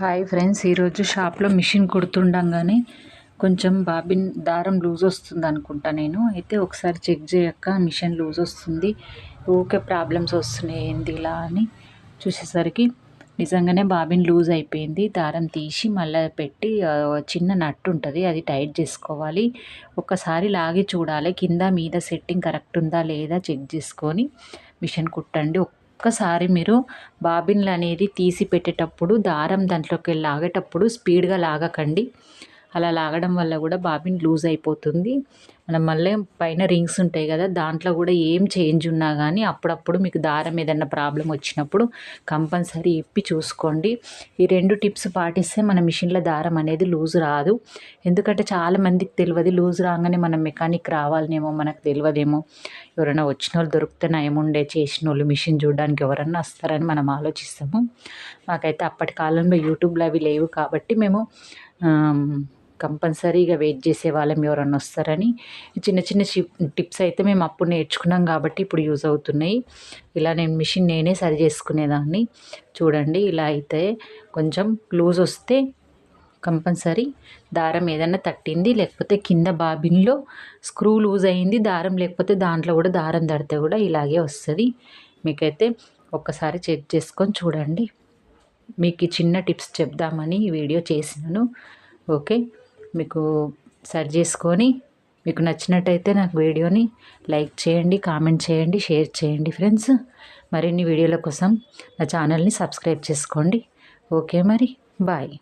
Hi friends, ఈరోజు షాప్లో machine కుడుతుండగానే కొంచెం బాబిన్ దారం లూజ్ వస్తుంది అనుకుంటా. నేను అయితే ఒకసారి చెక్ చేయక మిషన్ లూజ్ వస్తుంది, ఊకే ప్రాబ్లమ్స్ వస్తున్నాయి ఏంది ఇలా అని చూసేసరికి నిజంగానే బాబిన్ లూజ్ అయిపోయింది. దారం తీసి మళ్ళీ పెట్టి చిన్న నట్టు ఉంటుంది, అది టైట్ చేసుకోవాలి. ఒక్కసారి లాగి చూడాలి కింద మీద సెట్టింగ్ కరెక్ట్ ఉందా లేదా చెక్ చేసుకొని మిషన్ కుట్టండి. ఒక్కసారి మీరు బాబిన్లు అనేది తీసి పెట్టేటప్పుడు దారం దాంట్లోకి లాగేటప్పుడు స్పీడ్గా లాగకండి. అలా లాగడం వల్ల కూడా బాబిన్ లూజ్ అయిపోతుంది. మనం మళ్ళీ పైన రింగ్స్ ఉంటాయి కదా, దాంట్లో కూడా ఏం చేంజ్ ఉన్నా కానీ అప్పుడప్పుడు మీకు దారం ఏదన్నా ప్రాబ్లం వచ్చినప్పుడు కంపల్సరీ ఇప్పి చూసుకోండి. ఈ 2 టిప్స్ పాటిస్తే మన మిషన్లో దారం అనేది లూజ్ రాదు. ఎందుకంటే చాలామందికి తెలియదు, లూజ్ రాగానే మనం మెకానిక్ రావాలనేమో మనకు తెలియదేమో. ఎవరైనా వచ్చిన వాళ్ళు దొరికితే నయముండే, చేసిన వాళ్ళు మిషన్ చూడడానికి ఎవరన్నా వస్తారని మనం ఆలోచిస్తాము. మాకైతే అప్పటి కాలంలో యూట్యూబ్లో అవి లేవు కాబట్టి మేము కంపల్సరీగా వెయిట్ చేసేవాళ్ళం ఎవరన్నా వస్తారని. చిన్న చిన్న టిప్స్ అయితే మేము అప్పుడు నేర్చుకున్నాం కాబట్టి ఇప్పుడు యూజ్ అవుతున్నాయి. ఇలా నేను మిషన్ నేనే సరి చేసుకునేదాన్ని. చూడండి, ఇలా అయితే కొంచెం లూజ్ వస్తే కంపల్సరీ దారం ఏదన్నా తట్టింది, లేకపోతే కింద బాబిన్లో స్క్రూ లూజ్ అయింది, దారం లేకపోతే దాంట్లో కూడా దారం తడితే కూడా ఇలాగే వస్తుంది. మీకైతే ఒక్కసారి చెక్ చేసుకొని చూడండి. మీకు చిన్న టిప్స్ చెప్దామని ఈ వీడియో చేసినాను. ఓకే, మీకు సరి చేసుకొని మీకు నచ్చినట్టయితే నాకు వీడియోని లైక్ చేయండి, కామెంట్ చేయండి, షేర్ చేయండి ఫ్రెండ్స్. మరిన్ని వీడియోల కోసం నా ఛానల్ని సబ్స్క్రైబ్ చేసుకోండి. ఓకే, మరి బాయ్.